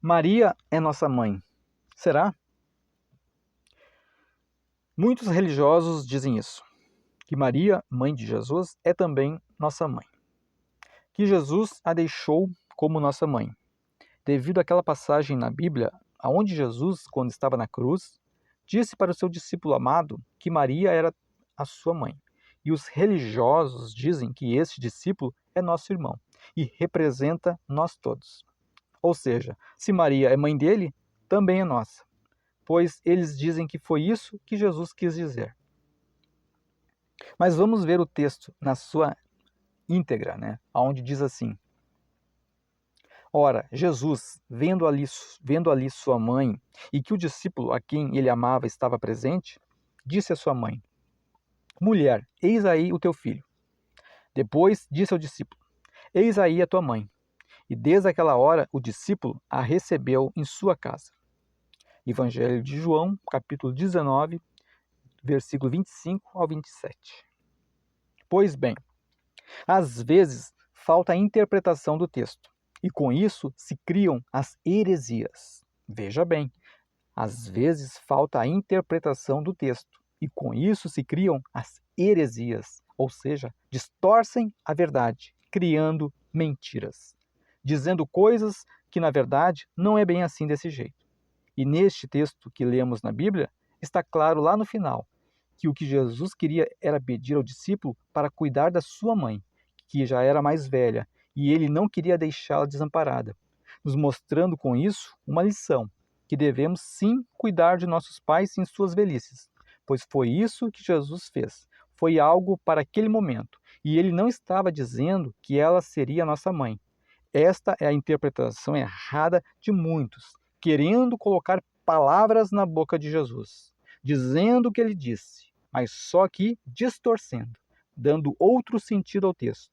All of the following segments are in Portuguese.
Maria é nossa mãe. Será? Muitos religiosos dizem isso, que Maria, mãe de Jesus, é também nossa mãe. Que Jesus a deixou como nossa mãe, devido àquela passagem na Bíblia, onde Jesus, quando estava na cruz, disse para o seu discípulo amado que Maria era a sua mãe. E os religiosos dizem que este discípulo é nosso irmão e representa nós todos. Ou seja, se Maria é mãe dele, também é nossa, pois eles dizem que foi isso que Jesus quis dizer. Mas vamos ver o texto na sua íntegra, onde diz assim: Ora, Jesus, vendo ali sua mãe, e que o discípulo a quem ele amava estava presente, disse à sua mãe: Mulher, eis aí o teu filho. Depois disse ao discípulo: Eis aí a tua mãe. E desde aquela hora o discípulo a recebeu em sua casa. Evangelho de João, capítulo 19, versículo 25 ao 27. Pois bem, às vezes falta a interpretação do texto, e com isso se criam as heresias. Veja bem, às vezes falta a interpretação do texto, e com isso se criam as heresias, ou seja, distorcem a verdade, criando mentiras, dizendo coisas que na verdade não é bem assim desse jeito. E neste texto que lemos na Bíblia, está claro lá no final que o que Jesus queria era pedir ao discípulo para cuidar da sua mãe, que já era mais velha, e ele não queria deixá-la desamparada, nos mostrando com isso uma lição, que devemos sim cuidar de nossos pais em suas velhices, pois foi isso que Jesus fez. Foi algo para aquele momento, e ele não estava dizendo que ela seria nossa mãe. Esta é a interpretação errada de muitos, querendo colocar palavras na boca de Jesus, dizendo o que ele disse, mas só que distorcendo, dando outro sentido ao texto.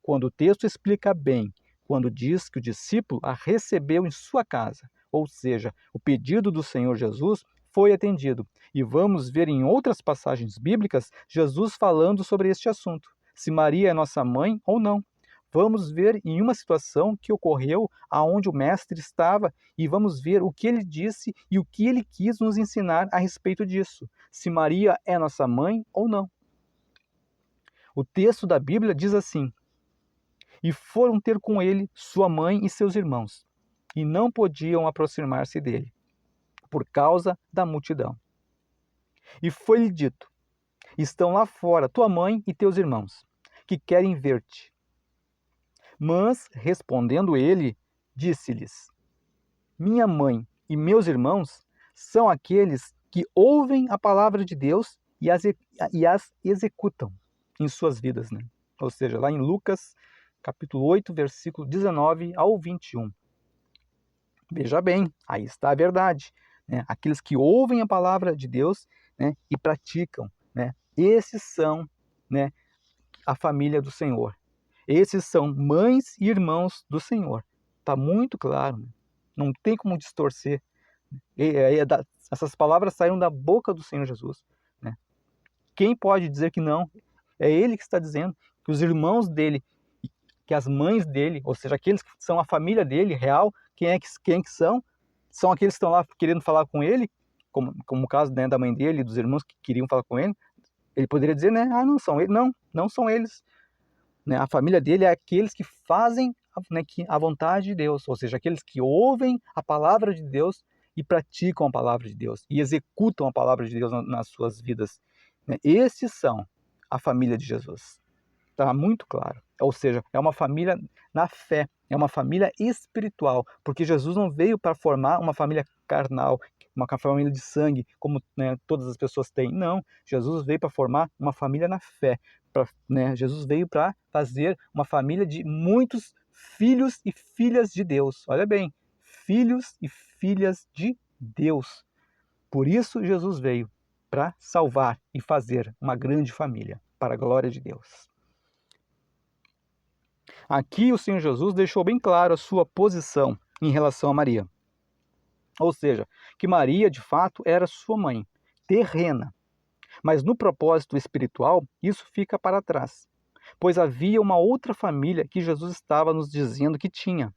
Quando o texto explica bem, quando diz que o discípulo a recebeu em sua casa, ou seja, o pedido do Senhor Jesus foi atendido. E vamos ver em outras passagens bíblicas Jesus falando sobre este assunto, se Maria é nossa mãe ou não. Vamos ver em uma situação que ocorreu aonde o mestre estava e vamos ver o que ele disse e o que ele quis nos ensinar a respeito disso, se Maria é nossa mãe ou não. O texto da Bíblia diz assim: E foram ter com ele sua mãe e seus irmãos, e não podiam aproximar-se dele, por causa da multidão. E foi-lhe dito: Estão lá fora tua mãe e teus irmãos, que querem ver-te. Mas, respondendo ele, disse-lhes: Minha mãe e meus irmãos são aqueles que ouvem a palavra de Deus e as executam em suas vidas. Ou seja, lá em Lucas, capítulo 8, versículo 19 ao 21. Veja bem, aí está a verdade. Aqueles que ouvem a palavra de Deus, e praticam. Esses são, a família do Senhor. Esses são mães e irmãos do Senhor. Está muito claro. Não tem como distorcer. Essas palavras saíram da boca do Senhor Jesus. Quem pode dizer que não? É Ele que está dizendo que os irmãos dele, que as mães dele, ou seja, aqueles que são a família dele, real, quem que são? São aqueles que estão lá querendo falar com ele, como o caso da mãe dele e dos irmãos que queriam falar com ele. Ele poderia dizer, não são eles. Não são eles. A família dele é aqueles que fazem a vontade de Deus, ou seja, aqueles que ouvem a palavra de Deus e praticam a palavra de Deus e executam a palavra de Deus nas suas vidas. Esses são a família de Jesus. Está muito claro. Ou seja, é uma família na fé, é uma família espiritual, porque Jesus não veio para formar uma família carnal, uma família de sangue, como todas as pessoas têm. Não, Jesus veio para formar uma família na fé. Jesus veio para fazer uma família de muitos filhos e filhas de Deus. Olha bem, filhos e filhas de Deus. Por isso Jesus veio, para salvar e fazer uma grande família, para a glória de Deus. Aqui o Senhor Jesus deixou bem claro a sua posição em relação a Maria. Ou seja, que Maria, de fato, era sua mãe, terrena. Mas no propósito espiritual, isso fica para trás. Pois havia uma outra família que Jesus estava nos dizendo que tinha.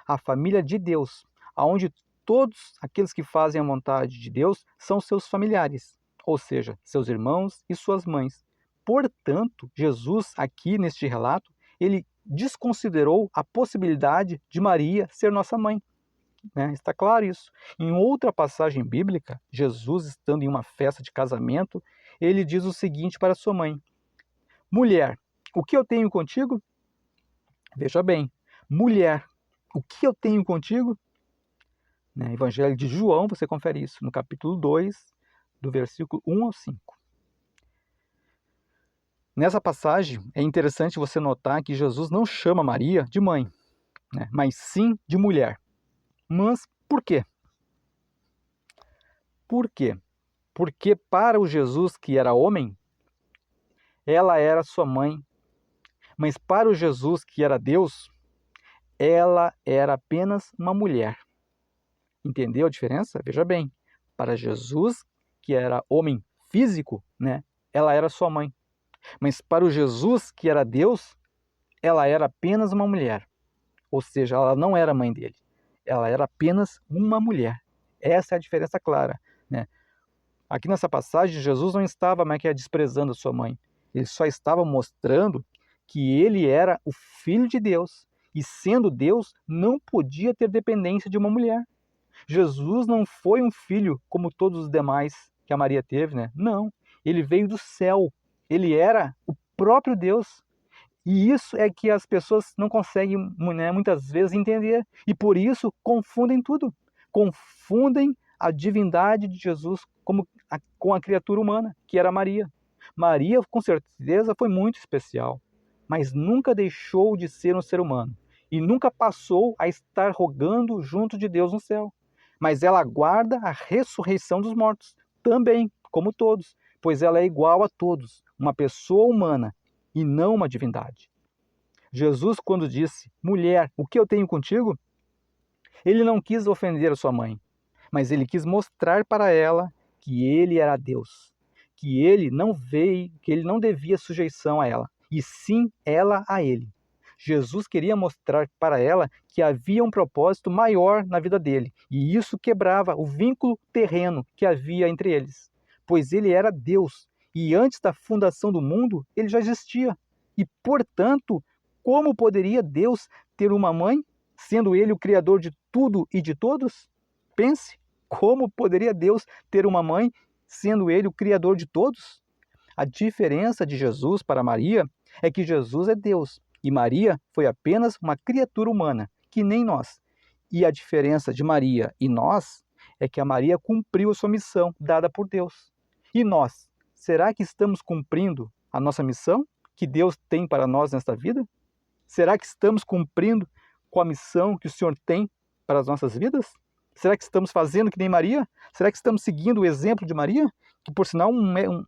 A família de Deus, onde todos aqueles que fazem a vontade de Deus são seus familiares, ou seja, seus irmãos e suas mães. Portanto, Jesus, aqui neste relato, ele desconsiderou a possibilidade de Maria ser nossa mãe. Está claro isso. Em outra passagem bíblica, Jesus, estando em uma festa de casamento, ele diz o seguinte para sua mãe: mulher, o que eu tenho contigo? Veja bem, mulher, o que eu tenho contigo? Evangelho de João, você confere isso, no capítulo 2, do versículo 1 ao 5. Nessa passagem, é interessante você notar que Jesus não chama Maria de mãe, mas sim de mulher. Mas por quê? Por quê? Porque para o Jesus que era homem, ela era sua mãe. Mas para o Jesus que era Deus, ela era apenas uma mulher. Entendeu a diferença? Veja bem, para Jesus, que era homem físico, ela era sua mãe. Mas para o Jesus que era Deus, ela era apenas uma mulher. Ou seja, ela não era mãe dele. Ela era apenas uma mulher. Essa é a diferença clara. Aqui nessa passagem, Jesus não estava desprezando a sua mãe. Ele só estava mostrando que ele era o Filho de Deus. E sendo Deus, não podia ter dependência de uma mulher. Jesus não foi um filho como todos os demais que a Maria teve, Não, ele veio do céu. Ele era o próprio Deus. E isso é que as pessoas não conseguem, muitas vezes, entender. E por isso confundem tudo. Confundem a divindade de Jesus com a criatura humana, que era Maria. Maria, com certeza, foi muito especial, mas nunca deixou de ser um ser humano. E nunca passou a estar rogando junto de Deus no céu. Mas ela aguarda a ressurreição dos mortos, também, como todos, pois ela é igual a todos, uma pessoa humana, e não uma divindade. Jesus, quando disse, mulher, o que eu tenho contigo? Ele não quis ofender a sua mãe, mas ele quis mostrar para ela que ele era Deus, que ele não devia sujeição a ela, e sim ela a ele. Jesus queria mostrar para ela que havia um propósito maior na vida dele, e isso quebrava o vínculo terreno que havia entre eles, pois ele era Deus, e antes da fundação do mundo, ele já existia. E, portanto, como poderia Deus ter uma mãe, sendo ele o criador de tudo e de todos? Pense, como poderia Deus ter uma mãe, sendo ele o criador de todos? A diferença de Jesus para Maria é que Jesus é Deus e Maria foi apenas uma criatura humana, que nem nós. E a diferença de Maria e nós é que a Maria cumpriu a sua missão dada por Deus. E nós, será que estamos cumprindo a nossa missão que Deus tem para nós nesta vida? Será que estamos cumprindo com a missão que o Senhor tem para as nossas vidas? Será que estamos fazendo que nem Maria? Será que estamos seguindo o exemplo de Maria? Que, por sinal,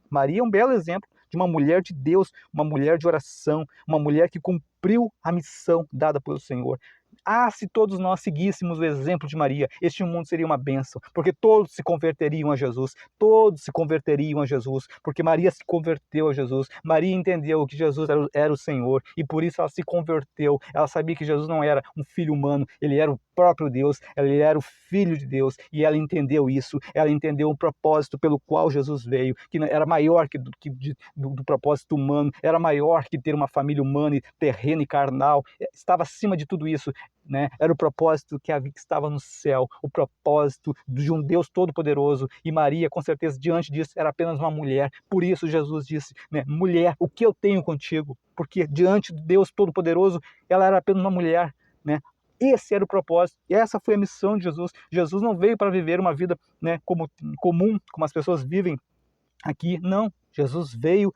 Maria é um belo exemplo de uma mulher de Deus, uma mulher de oração, uma mulher que cumpriu a missão dada pelo Senhor. Se todos nós seguíssemos o exemplo de Maria, este mundo seria uma bênção, porque todos se converteriam a Jesus, porque Maria se converteu a Jesus, Maria entendeu que Jesus era o Senhor, e por isso ela se converteu, ela sabia que Jesus não era um filho humano, ele era o próprio Deus, ele era o Filho de Deus, e ela entendeu isso, ela entendeu o propósito pelo qual Jesus veio, que era maior do propósito humano, era maior que ter uma família humana, terrena e carnal, estava acima de tudo isso, era o propósito que estava no céu, o propósito de um Deus todo-poderoso, e Maria, com certeza, diante disso, era apenas uma mulher. Por isso Jesus disse, mulher, o que eu tenho contigo? Porque diante de Deus todo-poderoso, ela era apenas uma mulher, Esse era o propósito, e essa foi a missão de Jesus. Jesus não veio para viver uma vida comum, como as pessoas vivem aqui, não. Jesus veio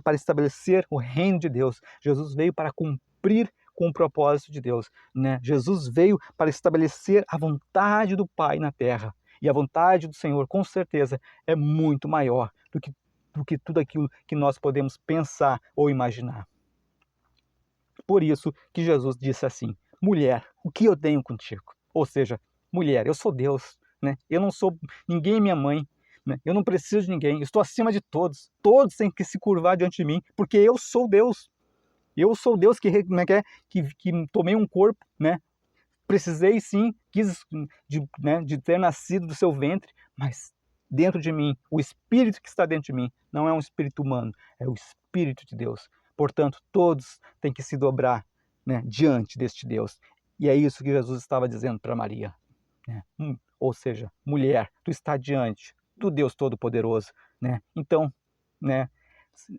para estabelecer o reino de Deus. Jesus veio para cumprir com o propósito de Deus. Jesus veio para estabelecer a vontade do Pai na terra. E a vontade do Senhor, com certeza, é muito maior do que tudo aquilo que nós podemos pensar ou imaginar. Por isso que Jesus disse assim, mulher, o que eu tenho contigo? Ou seja, mulher, eu sou Deus, eu não sou ninguém minha mãe, eu não preciso de ninguém, eu estou acima de todos, todos têm que se curvar diante de mim, porque eu sou Deus. Eu sou Deus que tomei um corpo, precisei sim, quis de ter nascido do seu ventre, mas dentro de mim, o Espírito que está dentro de mim, não é um Espírito humano, é o Espírito de Deus. Portanto, todos têm que se dobrar, diante deste Deus. E é isso que Jesus estava dizendo para Maria. Ou seja, mulher, tu está diante do Deus Todo-Poderoso. Então,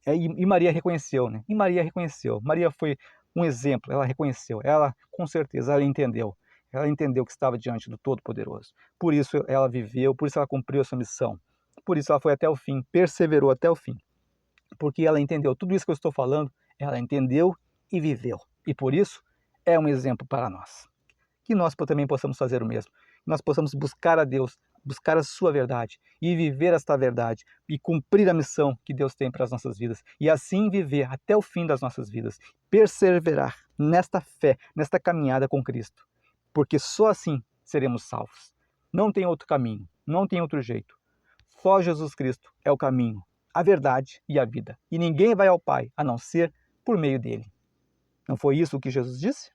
e Maria reconheceu. E Maria reconheceu. Maria foi um exemplo, ela reconheceu. Ela, com certeza, ela entendeu. Ela entendeu que estava diante do Todo-Poderoso. Por isso ela viveu, por isso ela cumpriu a sua missão. Por isso ela foi até o fim, perseverou até o fim. Porque ela entendeu tudo isso que eu estou falando, ela entendeu e viveu. E por isso é um exemplo para nós. Que nós também possamos fazer o mesmo. Que nós possamos buscar a Deus, buscar a sua verdade e viver esta verdade e cumprir a missão que Deus tem para as nossas vidas. E assim viver até o fim das nossas vidas. Perseverar nesta fé, nesta caminhada com Cristo. Porque só assim seremos salvos. Não tem outro caminho, não tem outro jeito. Só Jesus Cristo é o caminho, a verdade e a vida. E ninguém vai ao Pai a não ser por meio dele. Não foi isso que Jesus disse?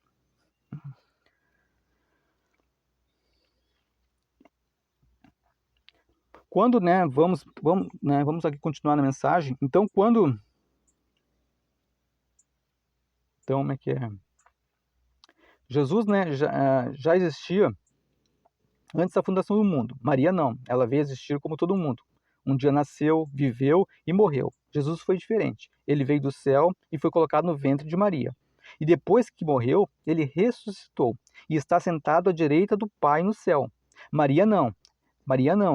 Quando, vamos aqui continuar na mensagem. Então, como é que é? Jesus, já existia antes da fundação do mundo. Maria não, ela veio existir como todo mundo. Um dia nasceu, viveu e morreu. Jesus foi diferente. Ele veio do céu e foi colocado no ventre de Maria. E depois que morreu, ele ressuscitou e está sentado à direita do Pai no céu. Maria não,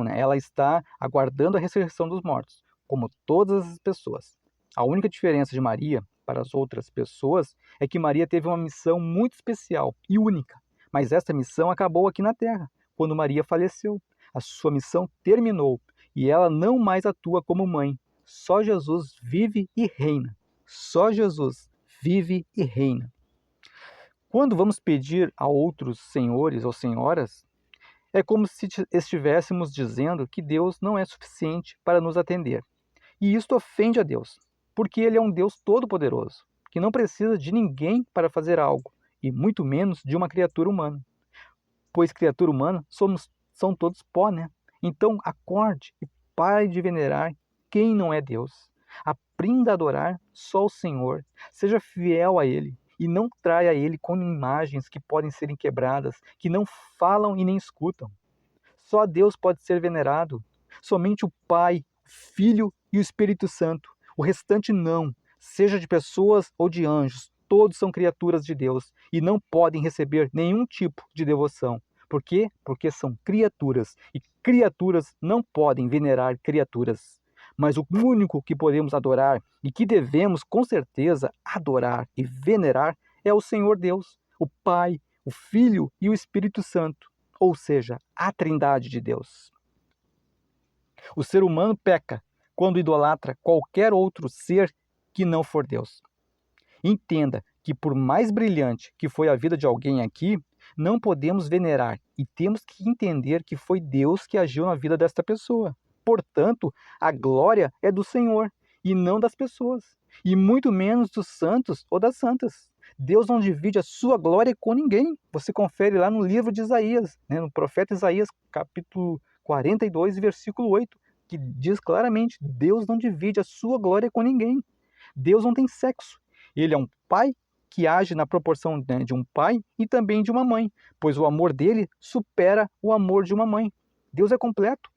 ela está aguardando a ressurreição dos mortos, como todas as pessoas. A única diferença de Maria para as outras pessoas é que Maria teve uma missão muito especial e única. Mas essa missão acabou aqui na Terra, quando Maria faleceu. A sua missão terminou e ela não mais atua como mãe. Só Jesus vive e reina. Só Jesus vive e reina. Quando vamos pedir a outros senhores ou senhoras, é como se estivéssemos dizendo que Deus não é suficiente para nos atender. E isto ofende a Deus, porque Ele é um Deus todo-poderoso, que não precisa de ninguém para fazer algo, e muito menos de uma criatura humana. Pois criatura humana são todos pó, Então acorde e pare de venerar quem não é Deus. Aprenda a adorar só o Senhor, seja fiel a Ele, e não traia Ele com imagens que podem ser quebradas, que não falam e nem escutam. Só Deus pode ser venerado. Somente o Pai, o Filho e o Espírito Santo. O restante não, seja de pessoas ou de anjos. Todos são criaturas de Deus e não podem receber nenhum tipo de devoção. Por quê? Porque são criaturas e criaturas não podem venerar criaturas. Mas o único que podemos adorar e que devemos com certeza adorar e venerar é o Senhor Deus, o Pai, o Filho e o Espírito Santo, ou seja, a Trindade de Deus. O ser humano peca quando idolatra qualquer outro ser que não for Deus. Entenda que por mais brilhante que foi a vida de alguém aqui, não podemos venerar e temos que entender que foi Deus que agiu na vida desta pessoa. Portanto, a glória é do Senhor e não das pessoas, e muito menos dos santos ou das santas. Deus não divide a sua glória com ninguém. Você confere lá no livro de Isaías, no profeta Isaías, capítulo 42, versículo 8, que diz claramente, Deus não divide a sua glória com ninguém. Deus não tem sexo. Ele é um pai que age na proporção de um pai e também de uma mãe, pois o amor dele supera o amor de uma mãe. Deus é completo.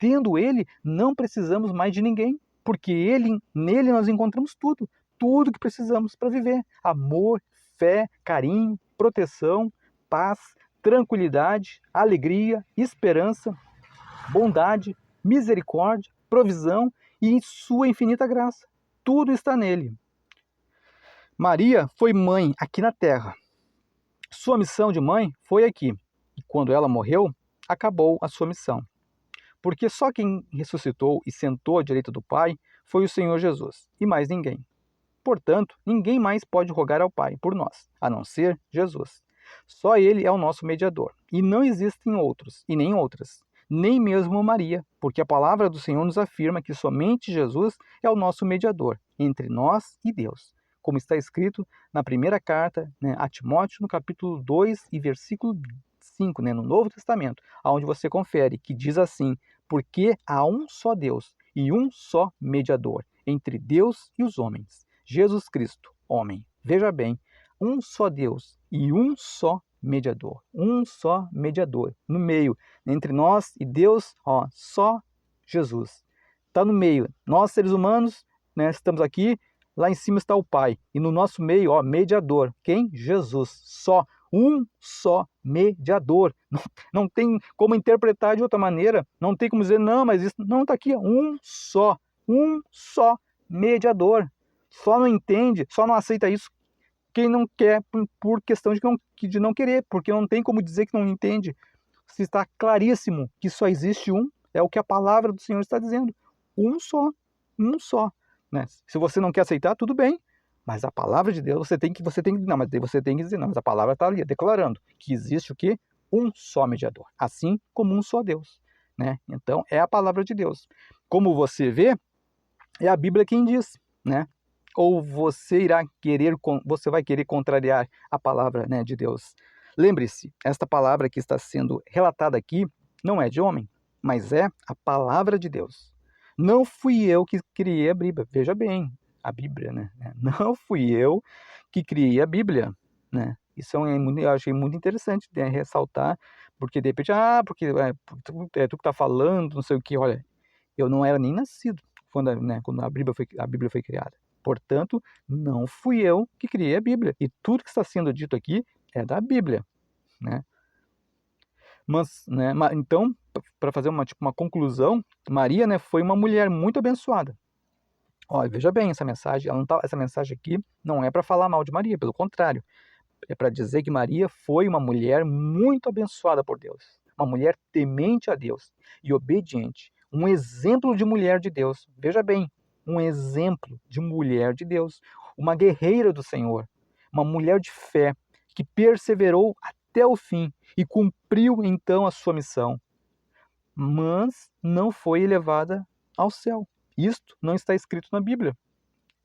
Tendo ele, não precisamos mais de ninguém, porque nele nós encontramos tudo que precisamos para viver. Amor, fé, carinho, proteção, paz, tranquilidade, alegria, esperança, bondade, misericórdia, provisão e sua infinita graça. Tudo está nele. Maria foi mãe aqui na terra. Sua missão de mãe foi aqui. E quando ela morreu, acabou a sua missão. Porque só quem ressuscitou e sentou à direita do Pai foi o Senhor Jesus, e mais ninguém. Portanto, ninguém mais pode rogar ao Pai por nós, a não ser Jesus. Só Ele é o nosso mediador, e não existem outros, e nem outras, nem mesmo Maria, porque a palavra do Senhor nos afirma que somente Jesus é o nosso mediador, entre nós e Deus, como está escrito na primeira carta, né, a Timóteo, no capítulo 2 e versículo 5, né, no Novo Testamento, onde você confere que diz assim: porque há um só Deus e um só mediador entre Deus e os homens, Jesus Cristo, homem. Veja bem, um só Deus e um só mediador. Um só mediador. No meio, entre nós e Deus, só Jesus. Está no meio. Nós, seres humanos, né, estamos aqui, lá em cima está o Pai. E no nosso meio, mediador. Quem? Jesus. Só. Um só mediador. Não tem como interpretar de outra maneira. Não tem como dizer, não, mas isso não está aqui. Um só mediador. Só não entende, só não aceita isso quem não quer por questão de não querer, porque não tem como dizer que não entende. Se está claríssimo que só existe um, é o que a palavra do Senhor está dizendo. Um só. Né? Se você não quer aceitar, tudo bem. Mas a palavra de Deus, você tem que dizer, não, mas a palavra está ali, declarando que existe o quê? Um só mediador, assim como um só Deus. Né? Então, é a palavra de Deus. Como você vê, é a Bíblia quem diz, né? Ou você vai querer contrariar a palavra, né, de Deus. Lembre-se, esta palavra que está sendo relatada aqui não é de homem, mas é a palavra de Deus. Não fui eu que criei a Bíblia. Veja bem, a Bíblia, né? Não fui eu que criei a Bíblia, né? Isso eu achei muito interessante, né, ressaltar, porque de repente, porque tu que está falando, não sei o que. Olha, eu não era nem nascido quando a Bíblia foi criada. Portanto, não fui eu que criei a Bíblia. E tudo que está sendo dito aqui é da Bíblia, né? Mas, né, então, para fazer uma conclusão, Maria, né, foi uma mulher muito abençoada. Olha, veja bem essa mensagem. Essa mensagem aqui não é para falar mal de Maria, pelo contrário. É para dizer que Maria foi uma mulher muito abençoada por Deus. Uma mulher temente a Deus e obediente. Um exemplo de mulher de Deus. Veja bem, um exemplo de mulher de Deus. Uma guerreira do Senhor. Uma mulher de fé que perseverou até o fim e cumpriu então a sua missão. Mas não foi elevada ao céu. Isto não está escrito na Bíblia.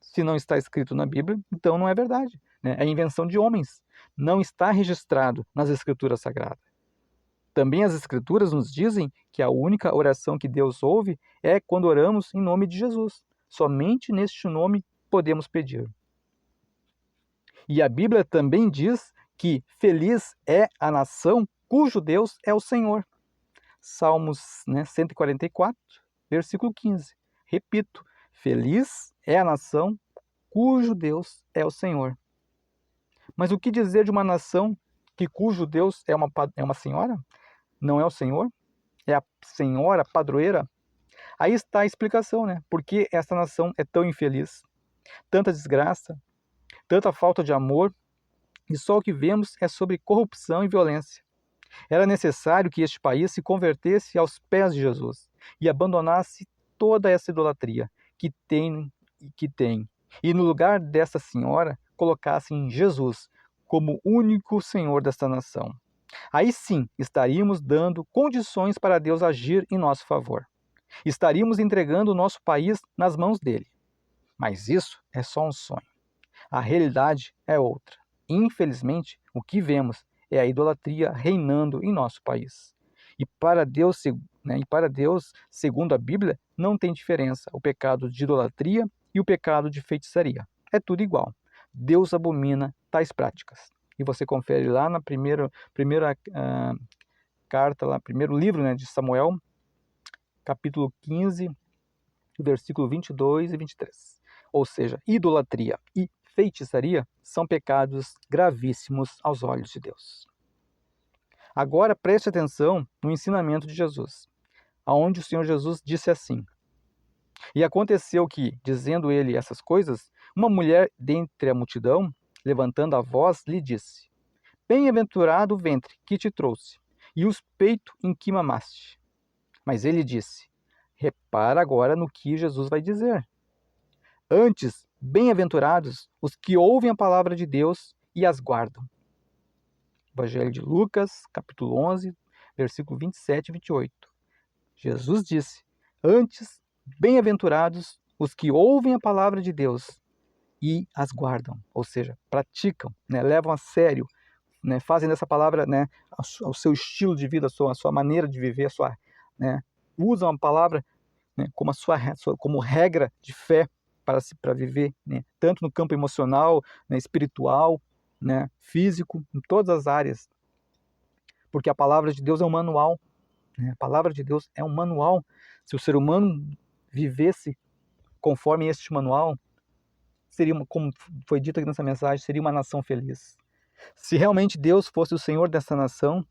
Se não está escrito na Bíblia, então não é verdade. Né? É invenção de homens. Não está registrado nas Escrituras Sagradas. Também as Escrituras nos dizem que a única oração que Deus ouve é quando oramos em nome de Jesus. Somente neste nome podemos pedir. E a Bíblia também diz que feliz é a nação cujo Deus é o Senhor. Salmos 144, versículo 15. Repito, feliz é a nação cujo Deus é o Senhor. Mas o que dizer de uma nação cujo Deus é uma senhora? Não é o Senhor? É a senhora padroeira? Aí está a explicação, né? Por que essa nação é tão infeliz? Tanta desgraça, tanta falta de amor, e só o que vemos é sobre corrupção e violência. Era necessário que este país se convertesse aos pés de Jesus e abandonasse toda essa idolatria que tem. E no lugar dessa senhora, colocassem Jesus como único Senhor desta nação. Aí sim, estaríamos dando condições para Deus agir em nosso favor. Estaríamos entregando o nosso país nas mãos dele. Mas isso é só um sonho. A realidade é outra. Infelizmente, o que vemos é a idolatria reinando em nosso país. E para Deus, segundo a Bíblia, não tem diferença o pecado de idolatria e o pecado de feitiçaria. É tudo igual. Deus abomina tais práticas. E você confere lá na primeira carta, lá, primeiro livro, né, de Samuel, capítulo 15, versículo 22 e 23. Ou seja, idolatria e feitiçaria são pecados gravíssimos aos olhos de Deus. Agora preste atenção no ensinamento de Jesus, aonde o Senhor Jesus disse assim: E aconteceu que, dizendo ele essas coisas, uma mulher dentre a multidão, levantando a voz, lhe disse: Bem-aventurado o ventre que te trouxe, e os peitos em que mamaste. Mas ele disse: Repara agora no que Jesus vai dizer. Antes, bem-aventurados os que ouvem a palavra de Deus e as guardam. Evangelho de Lucas, capítulo 11, versículo 27 e 28. Jesus disse: Antes, bem-aventurados os que ouvem a palavra de Deus e as guardam, ou seja, praticam, né, levam a sério, né, fazem dessa palavra, né, o seu estilo de vida, a sua maneira de viver, né, usam a palavra, né, como como regra de fé para viver, né, tanto no campo emocional, né, espiritual, né, físico, em todas as áreas, porque a palavra de Deus é um manual, né, a palavra de Deus é um manual. Se o ser humano vivesse conforme este manual, como foi dito aqui nessa mensagem, seria uma nação feliz. Se realmente Deus fosse o Senhor dessa nação,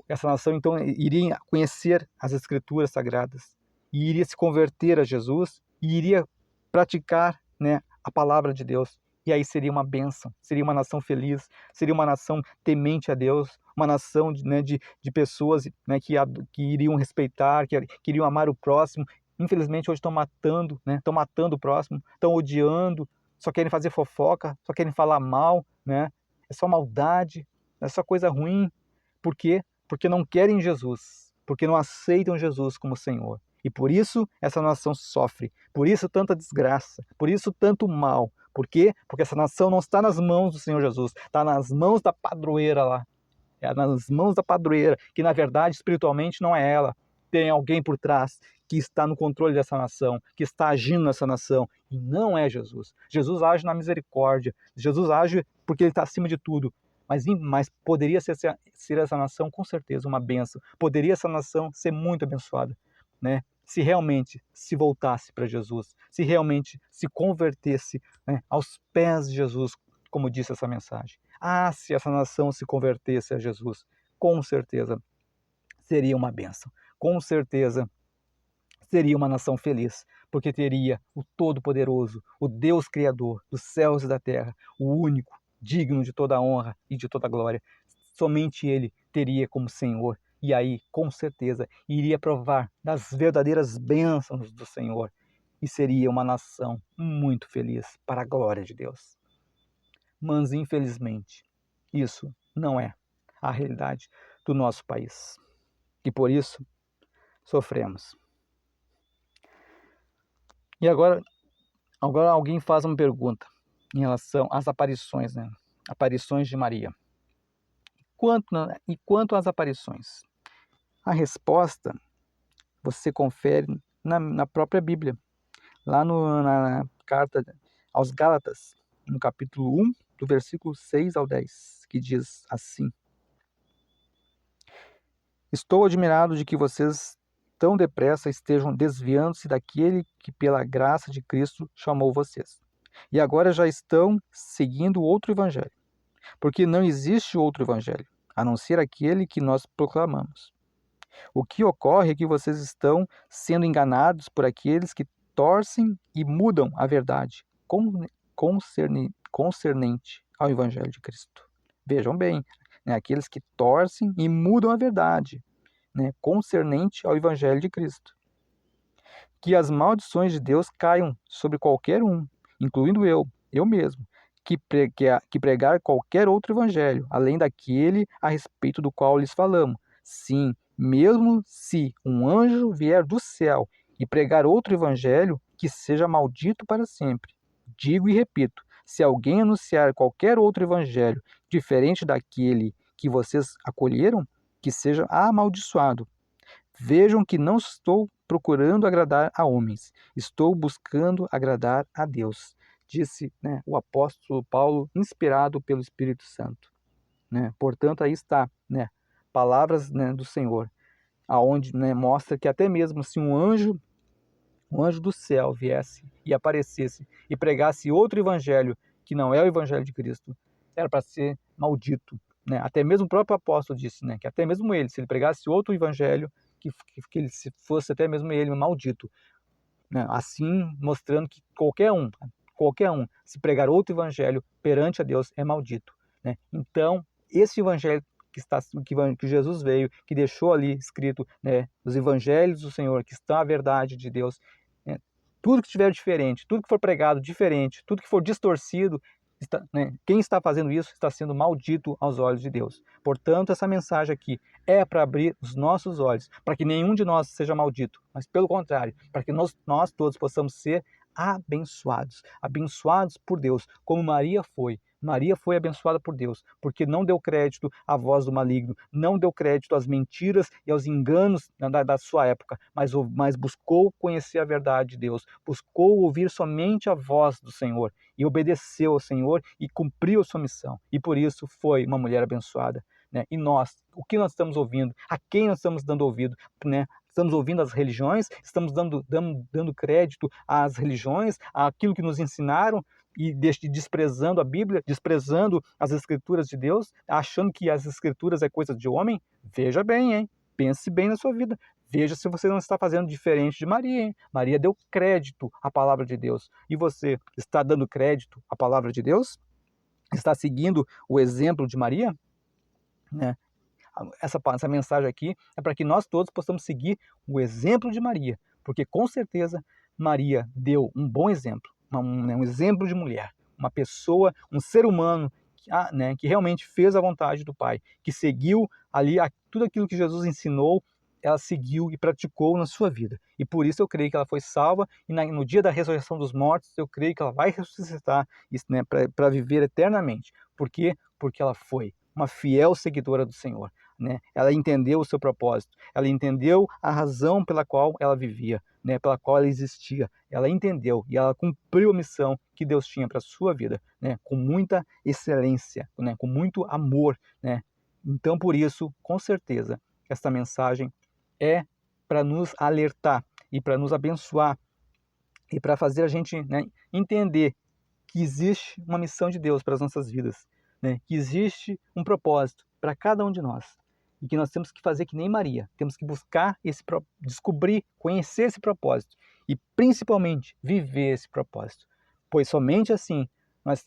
essa nação então iria conhecer as Escrituras Sagradas, e iria se converter a Jesus, e iria praticar, né, a palavra de Deus. E aí seria uma bênção, seria uma nação feliz, seria uma nação temente a Deus, uma nação de pessoas, né, que iriam respeitar, que iriam amar o próximo. Infelizmente hoje estão matando, né, estão matando o próximo, estão odiando, só querem fazer fofoca, só querem falar mal, né? É só maldade, é só coisa ruim. Por quê? Porque não querem Jesus, porque não aceitam Jesus como Senhor. E por isso essa nação sofre, por isso tanta desgraça, por isso tanto mal. Por quê? Porque essa nação não está nas mãos do Senhor Jesus, está nas mãos da padroeira lá. É nas mãos da padroeira, que na verdade espiritualmente não é ela. Tem alguém por trás que está no controle dessa nação, que está agindo nessa nação, e não é Jesus. Jesus age na misericórdia, Jesus age porque ele está acima de tudo. Mas poderia ser essa nação com certeza uma bênção, poderia essa nação ser muito abençoada, né? Se realmente se voltasse para Jesus, se realmente se convertesse, né, aos pés de Jesus, como disse essa mensagem. Ah, se essa nação se convertesse a Jesus, com certeza seria uma bênção, com certeza seria uma nação feliz, porque teria o Todo-Poderoso, o Deus Criador dos céus e da terra, o único, digno de toda a honra e de toda a glória. Somente Ele teria como Senhor, e aí, com certeza, iria provar das verdadeiras bênçãos do Senhor, e seria uma nação muito feliz para a glória de Deus. Mas, infelizmente, isso não é a realidade do nosso país, e por isso sofremos. E agora alguém faz uma pergunta em relação às aparições, né? Aparições de Maria. E quanto às aparições? A resposta você confere na própria Bíblia, lá na carta aos Gálatas, no capítulo 1, do versículo 6 ao 10, que diz assim: Estou admirado de que vocês tão depressa estejam desviando-se daquele que pela graça de Cristo chamou vocês. E agora já estão seguindo outro evangelho, porque não existe outro evangelho, a não ser aquele que nós proclamamos. O que ocorre é que vocês estão sendo enganados por aqueles que torcem e mudam a verdade concernente ao evangelho de Cristo. Vejam bem, né, aqueles que torcem e mudam a verdade, né, concernente ao evangelho de Cristo. Que as maldições de Deus caiam sobre qualquer um, incluindo eu mesmo, que pregar qualquer outro evangelho, além daquele a respeito do qual lhes falamos. Sim, mesmo se um anjo vier do céu e pregar outro evangelho, que seja maldito para sempre. Digo e repito, se alguém anunciar qualquer outro evangelho diferente daquele que vocês acolheram, que seja amaldiçoado. Vejam que não estou procurando agradar a homens, estou buscando agradar a Deus, disse, né, o apóstolo Paulo, inspirado pelo Espírito Santo. Né? Portanto, aí está, né, palavras, né, do Senhor, aonde, né, mostra que até mesmo se um anjo do céu viesse e aparecesse e pregasse outro evangelho que não é o evangelho de Cristo, era para ser maldito. Né? Até mesmo o próprio apóstolo disse, né, que até mesmo ele, se ele pregasse outro evangelho, que ele fosse até mesmo ele maldito. Né? Assim, mostrando que qualquer um, se pregar outro evangelho perante a Deus é maldito. Né? Então, esse evangelho que Jesus veio, que deixou ali escrito, né, os evangelhos do Senhor, que está a verdade de Deus, né, tudo que estiver diferente, tudo que for pregado diferente, tudo que for distorcido, né, quem está fazendo isso está sendo maldito aos olhos de Deus. Portanto, essa mensagem aqui é para abrir os nossos olhos, para que nenhum de nós seja maldito, mas pelo contrário, para que nós todos possamos ser abençoados, abençoados por Deus, como Maria foi. Maria foi abençoada por Deus, porque não deu crédito à voz do maligno, não deu crédito às mentiras e aos enganos da sua época, mas buscou conhecer a verdade de Deus, buscou ouvir somente a voz do Senhor e obedeceu ao Senhor e cumpriu a sua missão. E por isso foi uma mulher abençoada. Né? E nós, o que nós estamos ouvindo? A quem nós estamos dando ouvido? Né? Estamos ouvindo as religiões? Estamos dando crédito às religiões, àquilo que nos ensinaram? E desprezando a Bíblia, desprezando as Escrituras de Deus, achando que as Escrituras é coisa de homem? Veja bem, hein? Pense bem na sua vida. Veja se você não está fazendo diferente de Maria, hein? Maria deu crédito à palavra de Deus. E você está dando crédito à palavra de Deus? Está seguindo o exemplo de Maria? Né? Essa mensagem aqui é para que nós todos possamos seguir o exemplo de Maria, porque com certeza Maria deu um bom exemplo, um exemplo de mulher, uma pessoa, um ser humano que realmente fez a vontade do Pai, que seguiu ali tudo aquilo que Jesus ensinou, ela seguiu e praticou na sua vida. E por isso eu creio que ela foi salva, e no dia da ressurreição dos mortos, eu creio que ela vai ressuscitar, né, para viver eternamente. Por quê? Porque ela foi uma fiel seguidora do Senhor. Né? Ela entendeu o seu propósito, ela entendeu a razão pela qual ela vivia, né? Pela qual ela existia. Ela entendeu e ela cumpriu a missão que Deus tinha para a sua vida, né? Com muita excelência, né? Com muito amor. Né? Então, por isso, com certeza, esta mensagem é para nos alertar e para nos abençoar e para fazer a gente, né, entender que existe uma missão de Deus para as nossas vidas, né? Que existe um propósito para cada um de nós e que nós temos que fazer que nem Maria, temos que buscar descobrir, conhecer esse propósito e principalmente viver esse propósito, pois somente assim nós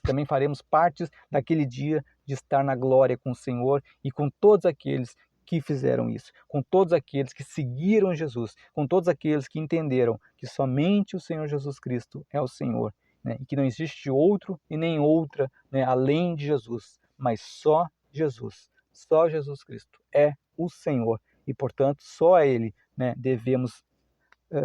também faremos parte daquele dia de estar na glória com o Senhor e com todos aqueles que fizeram isso, com todos aqueles que seguiram Jesus, com todos aqueles que entenderam que somente o Senhor Jesus Cristo é o Senhor, né? E que não existe outro e nem outra, né, além de Jesus, mas só Jesus. Só Jesus Cristo é o Senhor e, portanto, só a Ele, né, devemos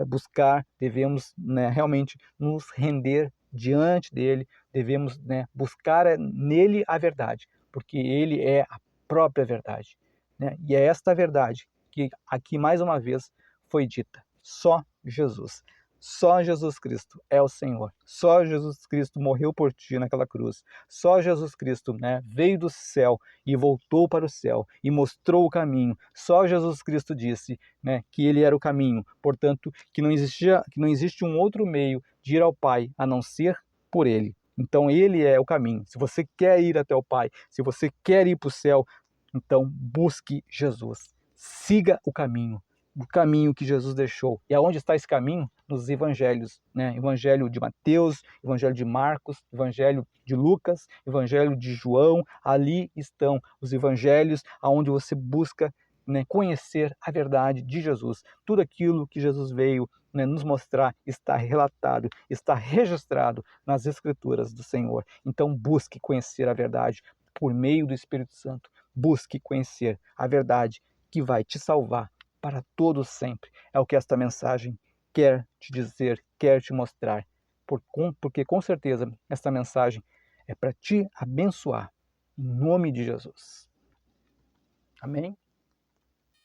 buscar, devemos, né, realmente nos render diante dEle, devemos, né, buscar nele a verdade, porque Ele é a própria verdade. Né? E é esta verdade que aqui mais uma vez foi dita. Só Jesus. Só Jesus Cristo é o Senhor. Só Jesus Cristo morreu por ti naquela cruz. Só Jesus Cristo, né, veio do céu e voltou para o céu e mostrou o caminho. Só Jesus Cristo disse, né, que ele era o caminho. Portanto, que não existe um outro meio de ir ao Pai a não ser por ele. Então ele é o caminho. Se você quer ir até o Pai, se você quer ir para o céu, então busque Jesus. Siga o caminho que Jesus deixou. E aonde está esse caminho? Nos evangelhos, né? Evangelho de Mateus, Evangelho de Marcos, Evangelho de Lucas, Evangelho de João. Ali estão os evangelhos aonde você busca, né, conhecer a verdade de Jesus. Tudo aquilo que Jesus veio, né, nos mostrar está relatado, está registrado nas Escrituras do Senhor. Então busque conhecer a verdade por meio do Espírito Santo. Busque conhecer a verdade que vai te salvar para todo sempre. É o que esta mensagem quer te dizer, quer te mostrar. Porque com certeza esta mensagem é para te abençoar. Em nome de Jesus. Amém?